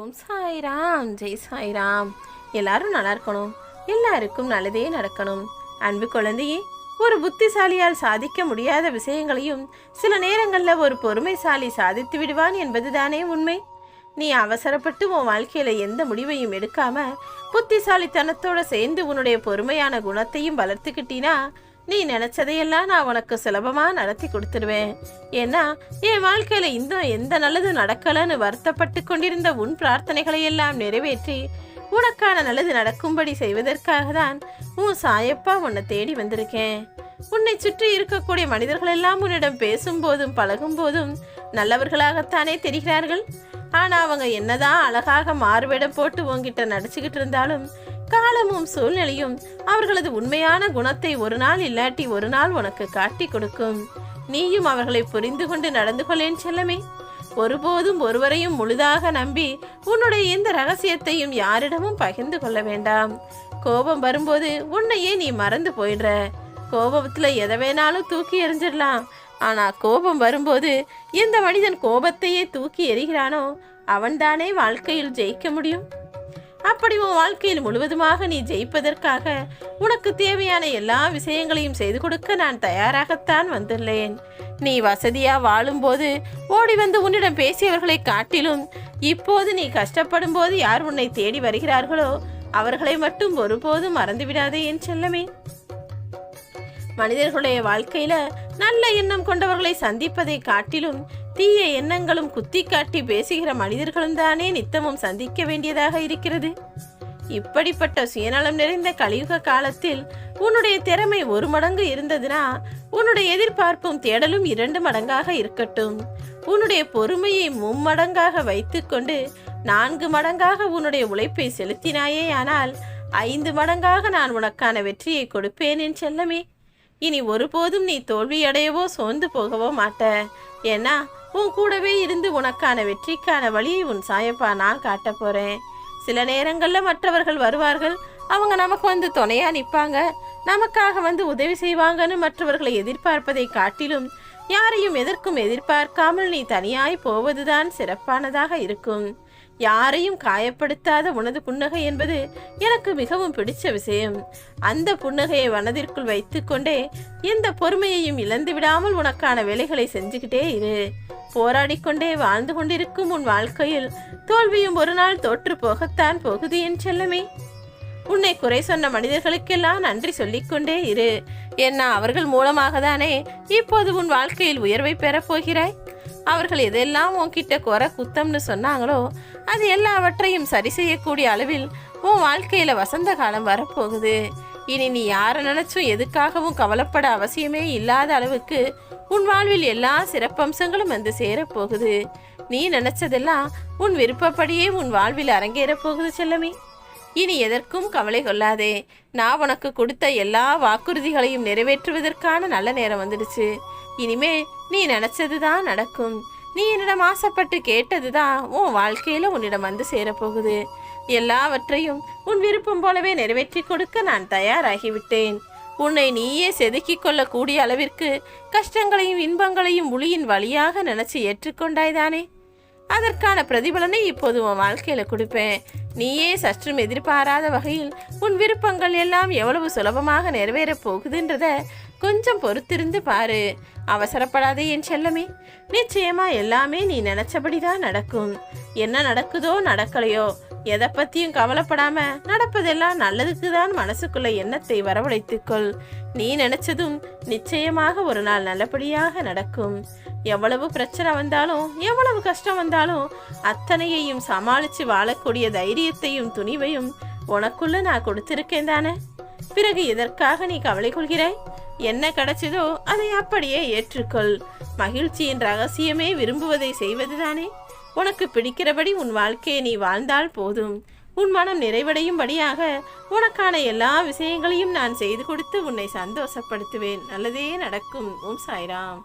ஓம் சாய்ராம். ஜெய் சாய்ராம். எல்லாரும் நல்லா இருக்கணும், எல்லாருக்கும் நல்லதே நடக்கணும். அன்பு குழந்தையே, ஒரு புத்திசாலியால் சாதிக்க முடியாத விஷயங்களையும் சில நேரங்களில் ஒரு பொறுமைசாலி சாதித்து விடுவான் என்பதுதானே உண்மை. நீ அவசரப்பட்டு உன் வாழ்க்கையில எந்த முடிவையும் எடுக்காம புத்திசாலித்தனத்தோட சேர்ந்து உன்னுடைய பொறுமையான குணத்தையும் வளர்த்துக்கிட்டினா நீ நினைச்சதையெல்லாம் நான் உனக்கு சுலபமா நடத்தி கொடுத்துருவேன். ஏன்னா என் வாழ்க்கையில இன்னும் எந்த நல்லது நடக்கலன்னு வருத்தப்பட்டு கொண்டிருந்த உன் பிரார்த்தனைகளை எல்லாம் நிறைவேற்றி உனக்கான நல்லது நடக்கும்படி செய்வதற்காக தான் உன் சாயப்பா உன்னை தேடி வந்திருக்கேன். உன்னை சுற்றி இருக்கக்கூடிய மனிதர்கள் எல்லாம் உன்னிடம் பேசும்போதும் பழகும் போதும் நல்லவர்களாகத்தானே தெரிகிறார்கள். ஆனா அவங்க என்னதான் அழகாக மாறுவேடம் போட்டு உன்கிட்ட நடிச்சுக்கிட்டு இருந்தாலும் காலமும் சூழ்நிலையும் அவர்களது உண்மையான குணத்தை ஒரு நாள் இல்லாட்டி ஒரு நாள் உனக்கு காட்டி கொடுக்கும். நீயும் அவர்களை புரிந்து கொண்டு நடந்து கொள்ளேன் செல்லமே. ஒருபோதும் ஒருவரையும் முழுதாக நம்பி உன்னுடைய எந்த ரகசியத்தையும் யாரிடமும் பகிர்ந்து கொள்ள வேண்டாம். கோபம் வரும்போது உன்னையே நீ மறந்து போயிடுற. கோபத்துல எதை வேணாலும் தூக்கி எறிஞ்சிடலாம். ஆனா கோபம் வரும்போது எந்த மனிதன் கோபத்தையே தூக்கி எறிகிறானோ அவன்தானே வாழ்க்கையில் ஜெயிக்க முடியும். அப்படி உன் வாழ்க்கையில் முழுவதுமாக நீ ஜெயிப்பதற்காக உனக்கு தேவையான எல்லா விஷயங்களையும் செய்து கொடுக்க நான் தயாராகத்தான் வந்துள்ளேன். நீ வசதியா வாழும்போது ஓடி வந்து உன்னிடம் பேசியவர்களை காட்டிலும் இப்போது நீ கஷ்டப்படும் போது யார் உன்னை தேடி வருகிறார்களோ அவர்களை மட்டும் ஒருபோதும் மறந்துவிடாதே என் செல்லமே. மனிதர்களுடைய வாழ்க்கையில நல்ல எண்ணம் கொண்டவர்களை சந்திப்பதை காட்டிலும் தீய எண்ணங்களும் குத்தி காட்டி பேசுகிற மனிதர்களும் தானே நித்தமும் சந்திக்க வேண்டியதாக இருக்கிறது. இப்படிப்பட்ட சுயநலம் நிறைந்த கலியுக காலத்தில் உன்னுடைய திறமை 1 மடங்கு இருந்ததுன்னா உன்னுடைய எதிர்பார்ப்பும் தேடலும் 2 மடங்காக இருக்கட்டும். உன்னுடைய பொறுமையை 3 மடங்காக வைத்துக்கொண்டு 4 மடங்காக உன்னுடைய உழைப்பை செலுத்தினாயே ஆனால் 5 மடங்காக நான் உனக்கான வெற்றியை கொடுப்பேன் என் செல்லமே. இனி ஒருபோதும் நீ தோல்வியடையவோ சோர்ந்து போகவோ மாட்ட. ஏன்னா உன் கூடவே இருந்து உனக்கான வெற்றிக்கான வழியை உன் சாயப்பா நான் காட்ட போறேன். சில நேரங்கள்ல மற்றவர்கள் வருவார்கள், அவங்க நமக்கு வந்து துணையா நிற்பாங்க, நமக்காக வந்து உதவி செய்வாங்கன்னு மற்றவர்களை எதிர்பார்ப்பதை காட்டிலும் யாரையும் எதற்கும் எதிர்பார்க்காமல் நீ தனியாய் போவதுதான் சிறப்பானதாக இருக்கும். யாரையும் காயப்படுத்தாத உனது புன்னகை என்பது எனக்கு மிகவும் பிடிச்ச விஷயம். அந்த புன்னகையை மனதிற்குள் வைத்துக்கொண்டே எந்த பொறுமையையும் இழந்து விடாமல் உனக்கான வேலைகளை செஞ்சுக்கிட்டே இரு. போராடிக்கொண்டே வாழ்ந்து கொண்டிருக்கும் உன் வாழ்க்கையில் தோல்வியும் ஒரு நாள் தோற்று போகத்தான் போகுது என் செல்லமே. உன்னை குறை சொன்ன மனிதர்களுக்கெல்லாம் நன்றி சொல்லிக்கொண்டே இரு. ஏன்னா அவர்கள் மூலமாக தானே இப்போது உன் வாழ்க்கையில் உயர்வை பெறப் போகிறாய். அவர்கள் எதெல்லாம் உன்கிட்ட குறை குத்தம்னு சொன்னாங்களோ அது எல்லாவற்றையும் சரி செய்யக்கூடிய அளவில் உன் வாழ்க்கையில வசந்த காலம் வரப்போகுது. இனி நீ யாரை நினைச்சும் எதுக்காகவும் கவலைப்பட அவசியமே இல்லாத அளவுக்கு உன் வாழ்வில் எல்லா சிறப்பம்சங்களும் வந்து சேரப்போகுது. நீ நினைச்சதெல்லாம் உன் விருப்பப்படியே உன் வாழ்வில் அரங்கேற போகுது செல்லமே. இனி எதற்கும் கவலை கொள்ளாதே. நான் உனக்கு கொடுத்த எல்லா வாக்குறுதிகளையும் நிறைவேற்றுவதற்கான நல்ல நேரம் வந்துடுச்சு. இனிமே நீ நினைச்சதுதான் நடக்கும். நீ என்னிடம் ஆசைப்பட்டு கேட்டதுதான் உன் வாழ்க்கையில உன்னிடம் வந்து சேரப்போகுது. எல்லாவற்றையும் உன் விருப்பம் போலவே நிறைவேற்றி கொடுக்க நான் தயாராகிவிட்டேன். உன்னை நீயே செதுக்கிக் கொள்ளக்கூடிய அளவிற்கு கஷ்டங்களையும் இன்பங்களையும் ஒளியின் வழியாக நினைச்சு ஏற்றுக்கொண்டாய்தானே. அதற்கான பிரதிபலனை இப்போது உன் வாழ்க்கையில கொடுப்பேன். நீயே சற்றும் எதிர்பாராத வகையில் உன் விருப்பங்கள் எல்லாம் எவ்வளவு சுலபமாக நிறைவேறப் போகுதுன்றத கொஞ்சம் பொறுத்திருந்து பாரு. அவசரப்படாதே என் செல்லமே. நிச்சயமா எல்லாமே நீ நினைச்சபடிதான் நடக்கும். என்ன நடக்குதோ நடக்கலையோ எதை பத்தியும் கவலைப்படாம நடப்பதெல்லாம் நல்லதுக்கு தான் மனசுக்குள்ள எண்ணத்தை வரவழைத்துக்கொள். நீ நினைச்சதும் நிச்சயமாக ஒரு நாள் நல்லபடியாக நடக்கும். எவ்வளவு பிரச்சனை வந்தாலும் எவ்வளவு கஷ்டம் வந்தாலும் அத்தனையையும் சமாளிச்சு வாழக்கூடிய தைரியத்தையும் துணிவையும் உனக்குள்ள நான் கொடுத்திருக்கேன் தானே. பிறகு எதற்காக நீ கவலை கொள்கிறாய்? என்ன கிடைச்சதோ அதை அப்படியே ஏற்றுக்கொள். மகிழ்ச்சியின் ரகசியமே விரும்புவதை செய்வதுதானே. உனக்கு பிடிக்கிறபடி உன் வாழ்க்கையை நீ வாழ்ந்தால் போதும். உன் மனம் நிறைவடையும்படியாக உனக்கான எல்லா விஷயங்களையும் நான் செய்து கொடுத்து உன்னை சந்தோஷப்படுத்துவேன். நல்லதே நடக்கும். ஓம் சாய்ராம்.